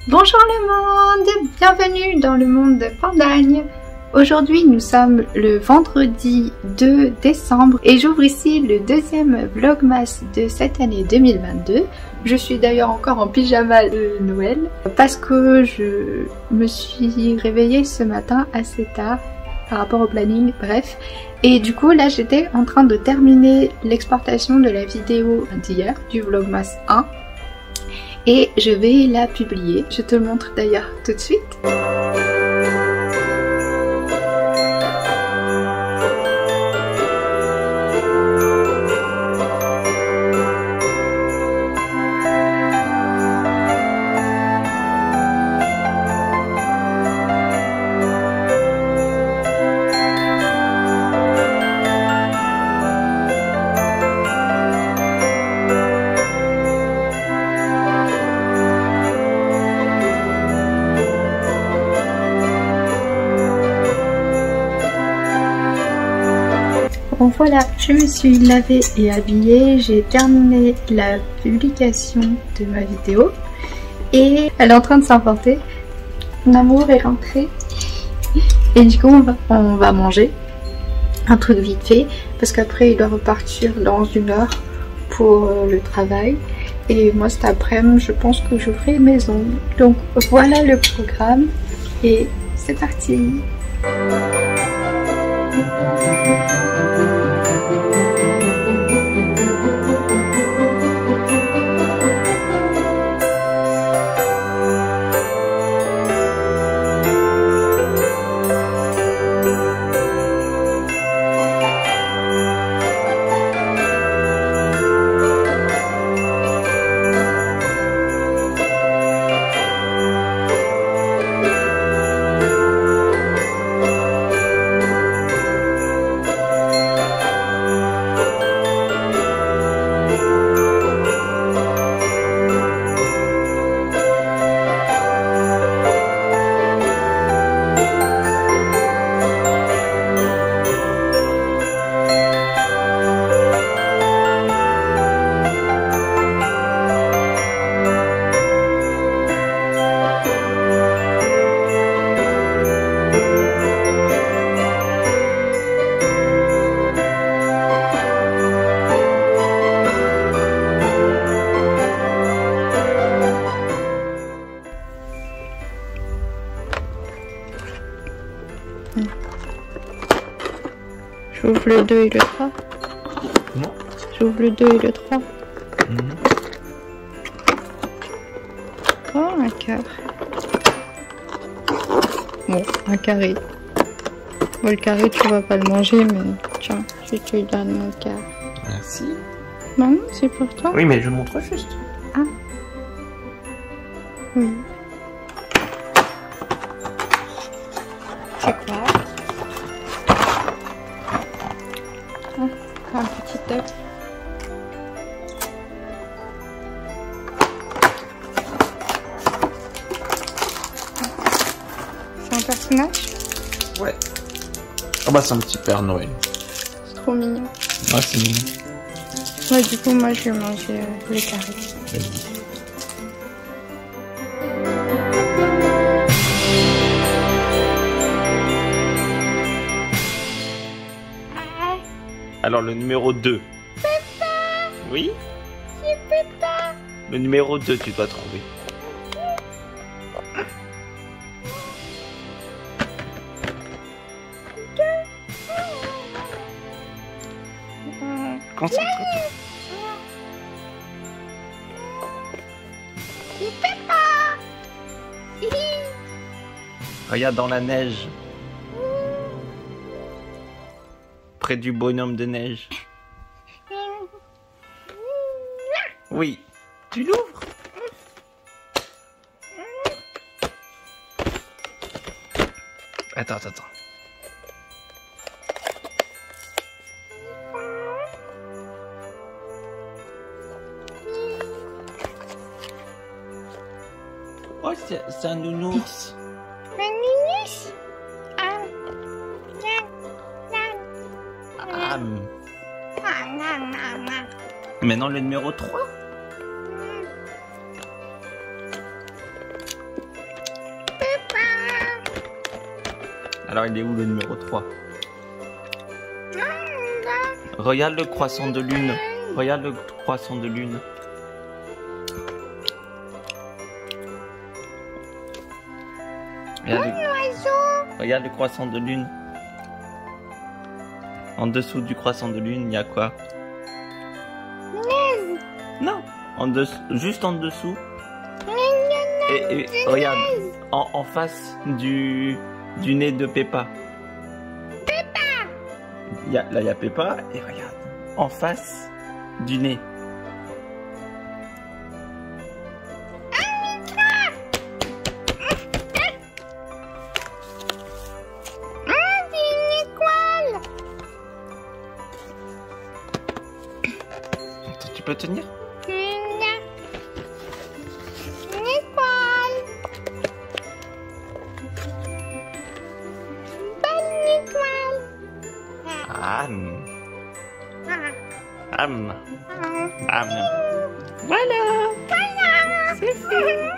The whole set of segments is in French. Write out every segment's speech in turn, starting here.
Bonjour le monde, bienvenue dans le monde de Pandagne. Aujourd'hui nous sommes le vendredi 2 décembre et j'ouvre ici le deuxième vlogmas de cette année 2022. Je suis d'ailleurs encore en pyjama de Noël parce que je me suis réveillée ce matin assez tard par rapport au planning, bref. Et du coup là j'étais en train de terminer l'exportation de la vidéo d'hier, du vlogmas 1. Et je vais la publier. Je te montre d'ailleurs tout de suite. Bon voilà, je me suis lavée et habillée, j'ai terminé la publication de ma vidéo et elle est en train de s'emporter. Mon amour est rentré et du coup on va manger un truc vite fait parce qu'après il doit repartir dans 1 heure pour le travail et moi cet après-midi je pense que je ferai mes ongles. Donc voilà le programme et c'est parti. J'ouvre le 2 et le 3. Comment? J'ouvre le 2 et le 3. Oh, un quart. Bon, un carré. Bon, le carré, tu vas pas le manger, mais tiens, je te donne mon quart. Merci. Non, non, c'est pour toi. Oui, mais je montre juste. Ah. Oui. C'est quoi? Un petit œuf. C'est un personnage? Ouais. Ah bah c'est un petit Père Noël. C'est trop mignon. Ah c'est mignon. Ouais, du coup moi je vais manger les carrés. Vas-y. Alors le numéro 2. Pépin! Oui? C'est Pépin! Le numéro 2 tu dois trouver. Concentre-toi. C'est Pépin! Regarde dans la neige. Près du bonhomme de neige. Oui. Tu l'ouvres? Attends. Oh, c'est un nounours. Un nounours? Maintenant le numéro 3. Alors il est où le numéro 3? Regarde le croissant de lune. Regarde le croissant de lune. Regarde le croissant de lune. En dessous du croissant de lune, il y a quoi? Non, juste en dessous. Et regarde, en face du nez de Peppa. Là, il y a Peppa, et regarde, en face du nez. Attends, tu peux tenir? Voilà, c'est fait.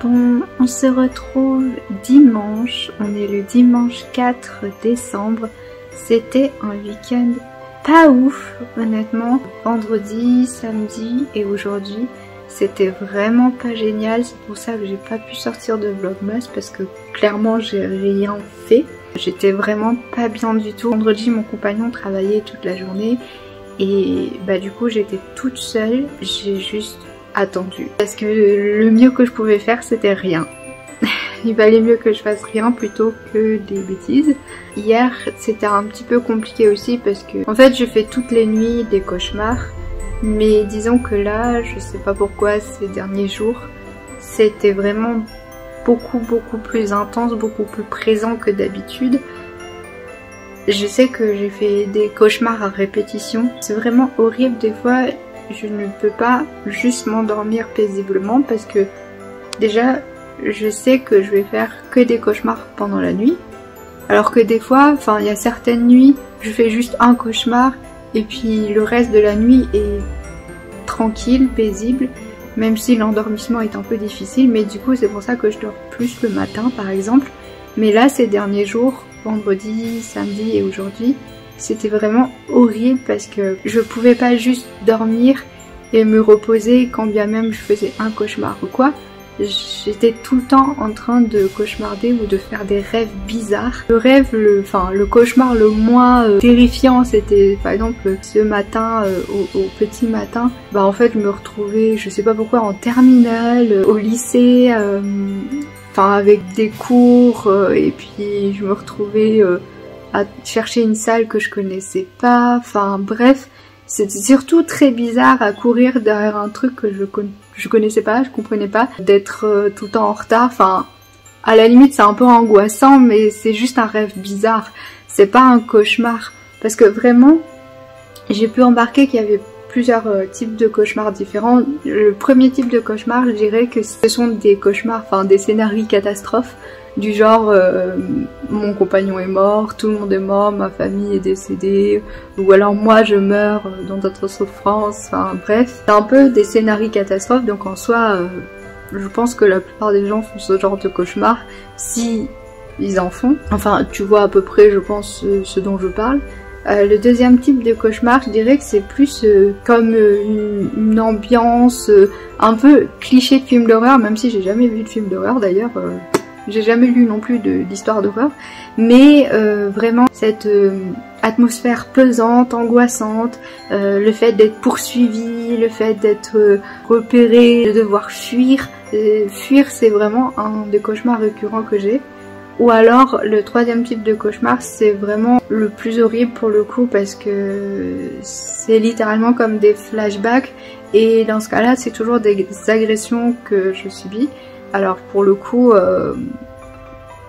Bon, on se retrouve dimanche, on est le dimanche 4 décembre, c'était un week-end pas ouf honnêtement, vendredi, samedi et aujourd'hui c'était vraiment pas génial, c'est pour ça que j'ai pas pu sortir de vlogmas parce que clairement j'ai rien fait, j'étais vraiment pas bien du tout. Vendredi mon compagnon travaillait toute la journée et bah du coup j'étais toute seule, j'ai juste attendu parce que le mieux que je pouvais faire c'était rien. Il valait mieux que je fasse rien plutôt que des bêtises. Hier c'était un petit peu compliqué aussi parce que en fait je fais toutes les nuits des cauchemars, mais disons que là je sais pas pourquoi ces derniers jours c'était vraiment beaucoup plus intense, beaucoup plus présent que d'habitude. Je sais que j'ai fait des cauchemars à répétition, c'est vraiment horrible des fois. Je ne peux pas juste m'endormir paisiblement parce que déjà je sais que je vais faire que des cauchemars pendant la nuit, alors que des fois, enfin il y a certaines nuits je fais juste un cauchemar et puis le reste de la nuit est tranquille, paisible, même si l'endormissement est un peu difficile, mais du coup c'est pour ça que je dors plus le matin par exemple. Mais là ces derniers jours, vendredi, samedi et aujourd'hui, c'était vraiment horrible parce que je pouvais pas juste dormir et me reposer quand bien même je faisais un cauchemar ou quoi. J'étais tout le temps en train de cauchemarder ou de faire des rêves bizarres. Le cauchemar le moins terrifiant c'était par exemple ce matin au petit matin. Bah en fait je me retrouvais, je sais pas pourquoi, en terminale, au lycée, avec des cours et puis je me retrouvais à chercher une salle que je connaissais pas, enfin bref, c'était surtout très bizarre à courir derrière un truc que je connaissais pas, je comprenais pas, d'être tout le temps en retard, enfin à la limite c'est un peu angoissant mais c'est juste un rêve bizarre, c'est pas un cauchemar, parce que vraiment j'ai pu remarquer qu'il y avait plusieurs types de cauchemars différents. Le premier type de cauchemar, je dirais que ce sont des cauchemars, enfin des scénarios catastrophes, du genre mon compagnon est mort, tout le monde est mort, ma famille est décédée, ou alors moi je meurs dans d'autres souffrances, enfin bref, c'est un peu des scénarios catastrophes, donc en soi je pense que la plupart des gens font ce genre de cauchemar, si ils en font, enfin tu vois à peu près je pense ce dont je parle. Le deuxième type de cauchemar, je dirais que c'est plus comme une ambiance un peu cliché de film d'horreur, même si j'ai jamais vu de film d'horreur d'ailleurs. j'ai jamais lu non plus d'histoire d'horreur, mais vraiment cette atmosphère pesante, angoissante, le fait d'être poursuivi, le fait d'être repéré, de devoir fuir. Fuir, c'est vraiment un des cauchemars récurrents que j'ai. Ou alors le troisième type de cauchemar, c'est vraiment le plus horrible pour le coup parce que c'est littéralement comme des flashbacks et dans ce cas-là c'est toujours des agressions que je subis. Alors pour le coup,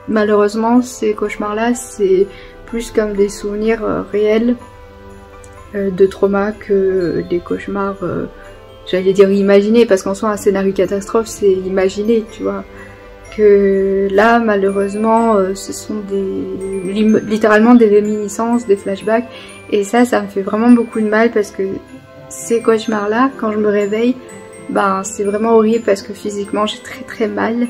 malheureusement ces cauchemars-là c'est plus comme des souvenirs réels de trauma que des cauchemars, j'allais dire imaginés, parce qu'en soi un scénario catastrophe c'est imaginé, tu vois. Que là malheureusement ce sont littéralement des réminiscences, des flashbacks, et ça me fait vraiment beaucoup de mal parce que ces cauchemars là quand je me réveille, ben c'est vraiment horrible parce que physiquement j'ai très mal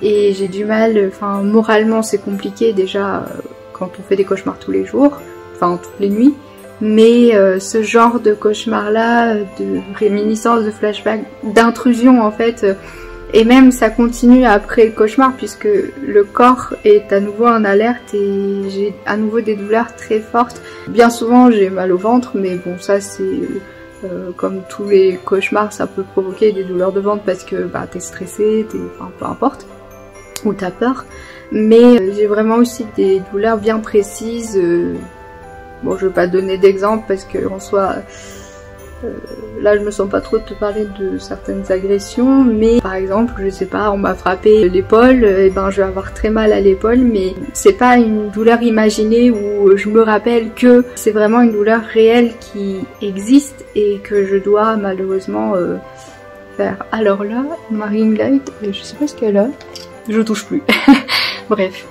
et j'ai du mal, enfin moralement c'est compliqué déjà quand on fait des cauchemars tous les jours, enfin toutes les nuits, mais ce genre de cauchemar là, de réminiscence, de flashback, d'intrusion en fait, et même ça continue après le cauchemar puisque le corps est à nouveau en alerte et j'ai à nouveau des douleurs très fortes. Bien souvent j'ai mal au ventre, mais bon ça c'est comme tous les cauchemars, ça peut provoquer des douleurs de ventre parce que bah, t'es stressé, enfin peu importe, ou t'as peur. Mais j'ai vraiment aussi des douleurs bien précises. Bon, je vais pas donner d'exemple parce que en soi là je me sens pas trop de te parler de certaines agressions, mais par exemple je sais pas, on m'a frappé l'épaule, et ben je vais avoir très mal à l'épaule, mais c'est pas une douleur imaginée où je me rappelle que c'est vraiment une douleur réelle qui existe et que je dois malheureusement faire. Alors là, ma ring light, je sais pas ce qu'elle a, je touche plus. Bref.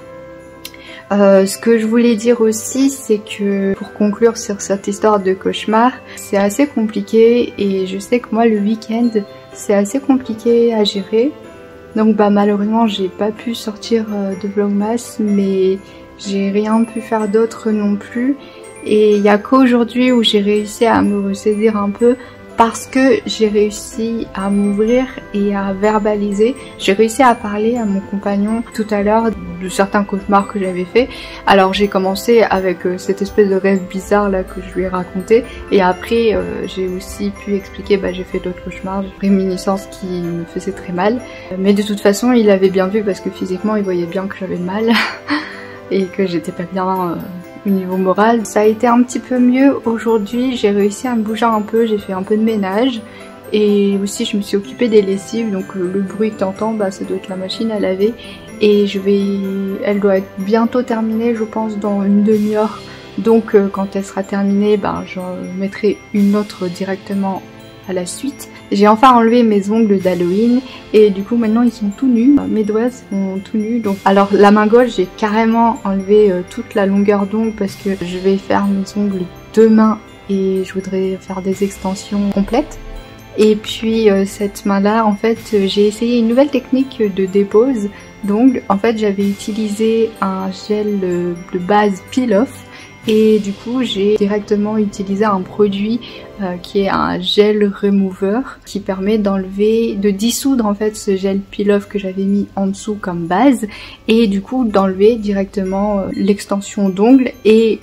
Ce que je voulais dire aussi, c'est que pour conclure sur cette histoire de cauchemar, c'est assez compliqué et je sais que moi le week-end c'est assez compliqué à gérer. Donc bah malheureusement j'ai pas pu sortir de vlogmas, mais j'ai rien pu faire d'autre non plus. Et il y a qu'aujourd'hui où j'ai réussi à me ressaisir un peu parce que j'ai réussi à m'ouvrir et à verbaliser. J'ai réussi à parler à mon compagnon tout à l'heure de certains cauchemars que j'avais fait. Alors j'ai commencé avec cette espèce de rêve bizarre là que je lui ai raconté, et après j'ai aussi pu expliquer, bah j'ai fait d'autres cauchemars, réminiscences qui me faisaient très mal. Mais de toute façon il avait bien vu parce que physiquement il voyait bien que j'avais mal et que j'étais pas bien au niveau moral. Ça a été un petit peu mieux aujourd'hui, j'ai réussi à me bouger un peu, j'ai fait un peu de ménage et aussi je me suis occupée des lessives, donc le bruit que t'entends, bah ça doit être la machine à laver et elle doit être bientôt terminée je pense dans une demi-heure, donc quand elle sera terminée, bah j'en mettrai une autre directement à la suite. J'ai enfin enlevé mes ongles d'Halloween et du coup maintenant ils sont tout nus, mes doigts sont tout nus. Donc alors la main gauche j'ai carrément enlevé toute la longueur d'ongles parce que je vais faire mes ongles demain et je voudrais faire des extensions complètes. Et puis cette main là en fait j'ai essayé une nouvelle technique de dépose d'ongles. En fait j'avais utilisé un gel de base peel-off. Et du coup j'ai directement utilisé un produit qui est un gel remover qui permet d'enlever, de dissoudre en fait ce gel peel-off que j'avais mis en dessous comme base, et du coup d'enlever directement l'extension d'ongles. Et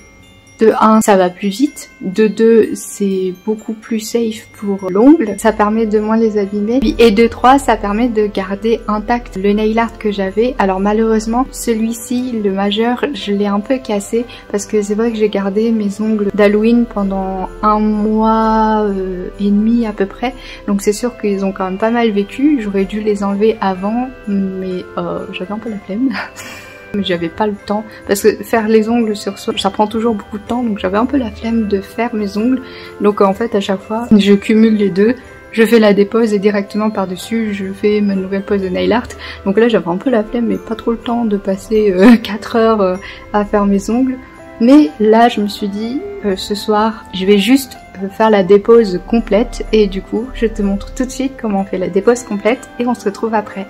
de 1, ça va plus vite, de 2, c'est beaucoup plus safe pour l'ongle, ça permet de moins les abîmer, et de 3, ça permet de garder intact le nail art que j'avais. Alors malheureusement, celui-ci, le majeur, je l'ai un peu cassé, parce que c'est vrai que j'ai gardé mes ongles d'Halloween pendant 1 mois et demi à peu près, donc c'est sûr qu'ils ont quand même pas mal vécu. J'aurais dû les enlever avant, mais j'avais un peu la flemme. Mais j'avais pas le temps, parce que faire les ongles sur soi ça prend toujours beaucoup de temps, donc j'avais un peu la flemme de faire mes ongles. Donc en fait à chaque fois je cumule les deux, je fais la dépose et directement par dessus je fais ma nouvelle pose de nail art. Donc là j'avais un peu la flemme mais pas trop le temps de passer 4 heures à faire mes ongles. Mais là je me suis dit ce soir je vais juste faire la dépose complète, et du coup je te montre tout de suite comment on fait la dépose complète et on se retrouve après.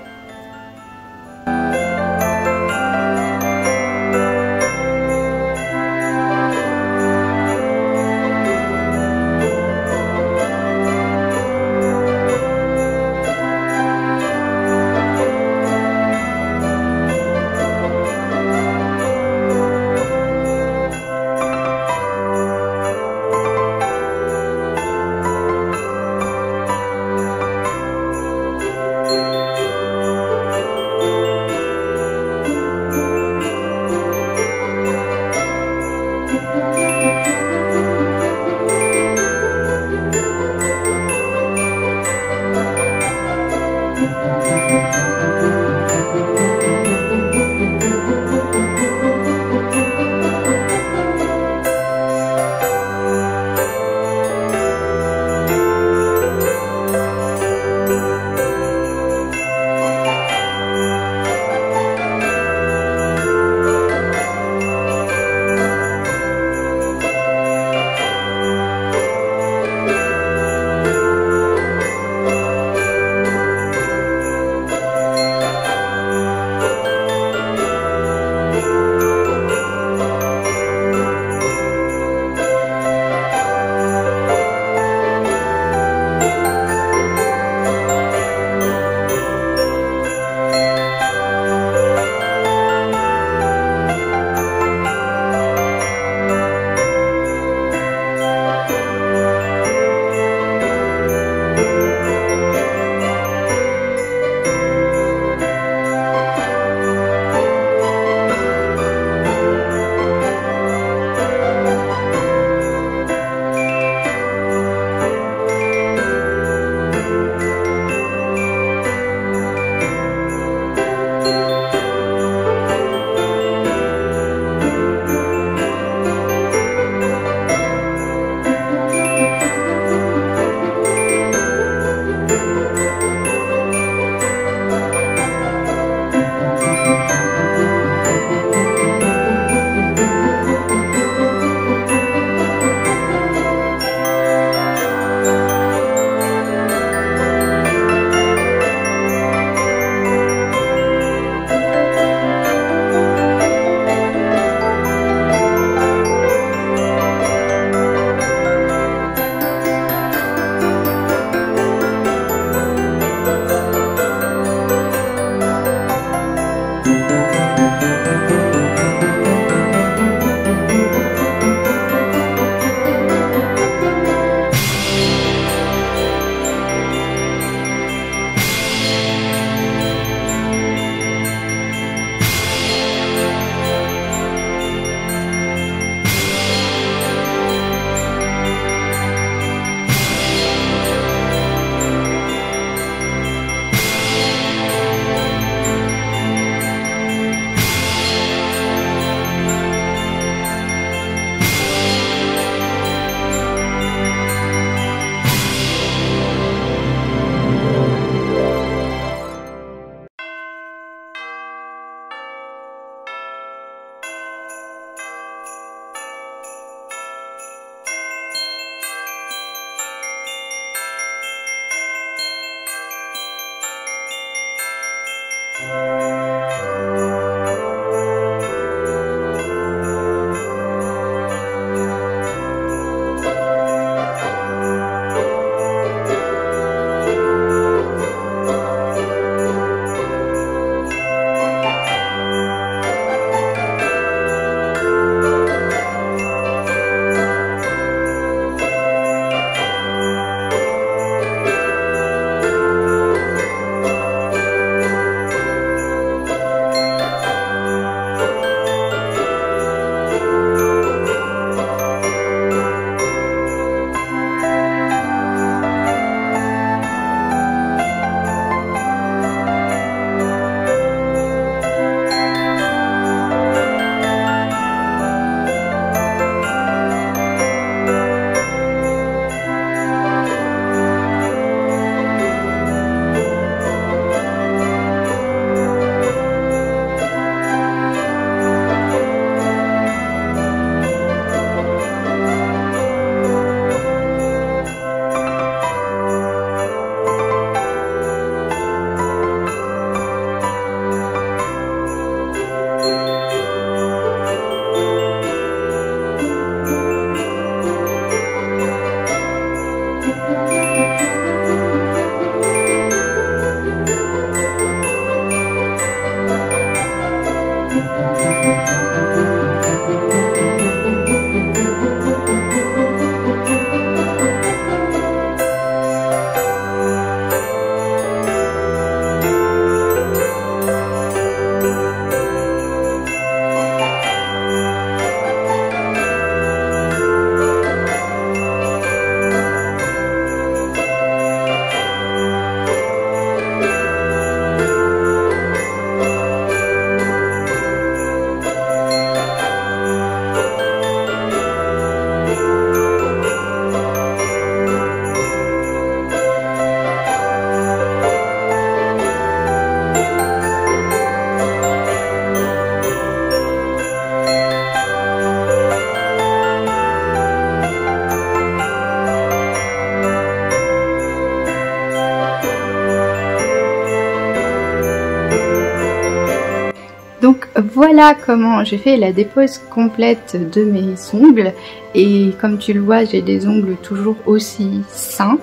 Donc voilà comment j'ai fait la dépose complète de mes ongles. Et comme tu le vois, j'ai des ongles toujours aussi sains.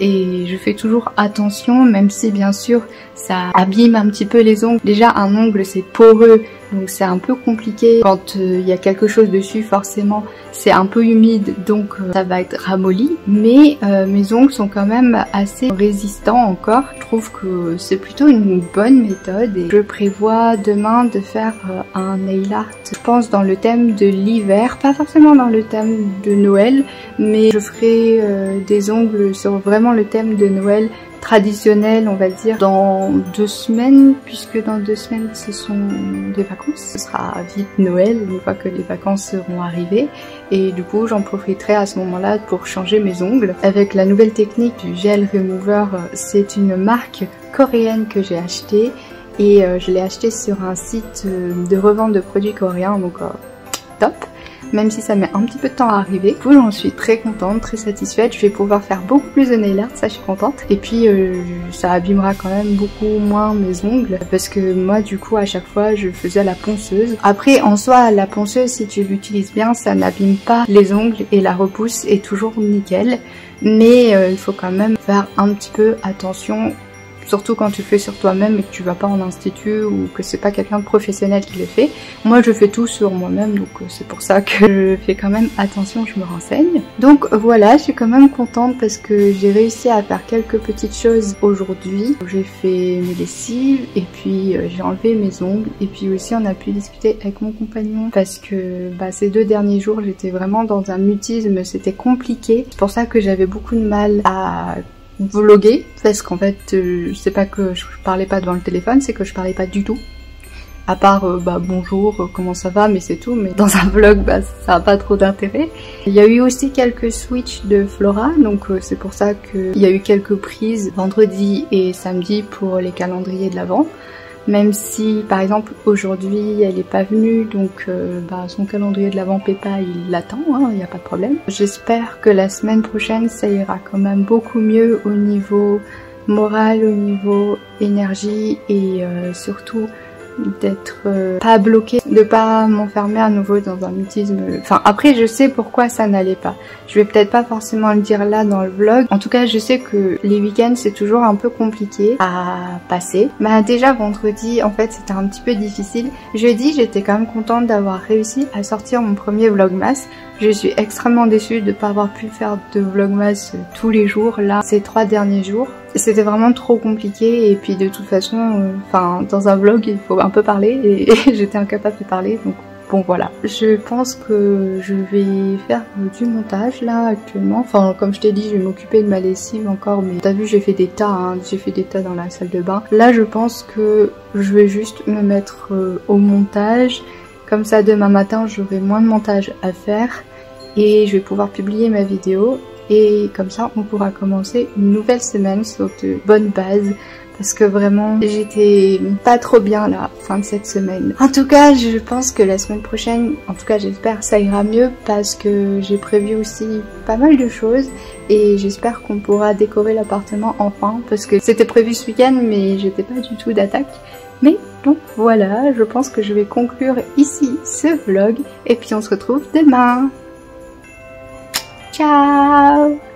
Et je fais toujours attention, même si bien sûr ça abîme un petit peu les ongles. Déjà un ongle c'est poreux, donc c'est un peu compliqué. Quand il y a quelque chose dessus, forcément c'est un peu humide, donc ça va être ramolli. Mais mes ongles sont quand même assez résistants encore. Je trouve que c'est plutôt une bonne méthode. Et je prévois demain de faire un nail art, je pense dans le thème de l'hiver, pas forcément dans le thème de Noël, mais je ferai des ongles sur vraiment le thème de Noël traditionnel, on va dire, dans 2 semaines, puisque dans 2 semaines ce sont des vacances. Ce sera vite Noël une fois que les vacances seront arrivées, et du coup j'en profiterai à ce moment-là pour changer mes ongles avec la nouvelle technique du gel remover. C'est une marque coréenne que j'ai achetée, et je l'ai acheté sur un site de revente de produits coréens, donc top. Même si ça met un petit peu de temps à arriver. Du coup, j'en suis très contente, très satisfaite. Je vais pouvoir faire beaucoup plus de nail art, ça je suis contente. Et puis ça abîmera quand même beaucoup moins mes ongles, parce que moi du coup à chaque fois je faisais la ponceuse. Après en soi la ponceuse, si tu l'utilises bien, ça n'abîme pas les ongles et la repousse est toujours nickel. Mais il faut quand même faire un petit peu attention. Surtout quand tu le fais sur toi-même et que tu vas pas en institut ou que c'est pas quelqu'un de professionnel qui le fait. Moi je fais tout sur moi-même, donc c'est pour ça que je fais quand même attention, je me renseigne. Donc voilà, je suis quand même contente parce que j'ai réussi à faire quelques petites choses aujourd'hui. J'ai fait mes lessives et puis j'ai enlevé mes ongles, et puis aussi on a pu discuter avec mon compagnon parce que ces 2 derniers jours j'étais vraiment dans un mutisme, c'était compliqué. C'est pour ça que j'avais beaucoup de mal à vloguer, parce qu'en fait c'est pas que je parlais pas devant le téléphone, c'est que je parlais pas du tout, à part bonjour, comment ça va, mais c'est tout. Mais dans un vlog ça a pas trop d'intérêt. Il y a eu aussi quelques switches de Flora, donc c'est pour ça qu'il y a eu quelques prises vendredi et samedi pour les calendriers de l'Avent. Même si par exemple aujourd'hui elle est pas venue, donc son calendrier de l'Avent Peppa il l'attend, il n'y a pas de problème. J'espère que la semaine prochaine ça ira quand même beaucoup mieux au niveau moral, au niveau énergie, et surtout d'être pas bloquée, de pas m'enfermer à nouveau dans un mutisme. Enfin après je sais pourquoi ça n'allait pas. Je vais peut-être pas forcément le dire là dans le vlog. En tout cas je sais que les week-ends c'est toujours un peu compliqué à passer. Déjà vendredi en fait c'était un petit peu difficile. Jeudi j'étais quand même contente d'avoir réussi à sortir mon premier vlogmas. Je suis extrêmement déçue de ne pas avoir pu faire de vlogmas tous les jours là ces 3 derniers jours. C'était vraiment trop compliqué, et puis de toute façon, dans un vlog il faut un peu parler et j'étais incapable de parler, donc bon voilà. Je pense que je vais faire du montage là actuellement. Enfin comme je t'ai dit, je vais m'occuper de ma lessive encore, mais t'as vu j'ai fait des tas, j'ai fait des tas dans la salle de bain. Là je pense que je vais juste me mettre au montage, comme ça demain matin j'aurai moins de montage à faire et je vais pouvoir publier ma vidéo. Et comme ça on pourra commencer une nouvelle semaine sur de bonnes bases, parce que vraiment j'étais pas trop bien la fin de cette semaine. En tout cas je pense que la semaine prochaine, en tout cas j'espère, ça ira mieux, parce que j'ai prévu aussi pas mal de choses et j'espère qu'on pourra décorer l'appartement enfin, parce que c'était prévu ce week-end mais j'étais pas du tout d'attaque. Mais donc voilà, je pense que je vais conclure ici ce vlog et puis on se retrouve demain. Ciao!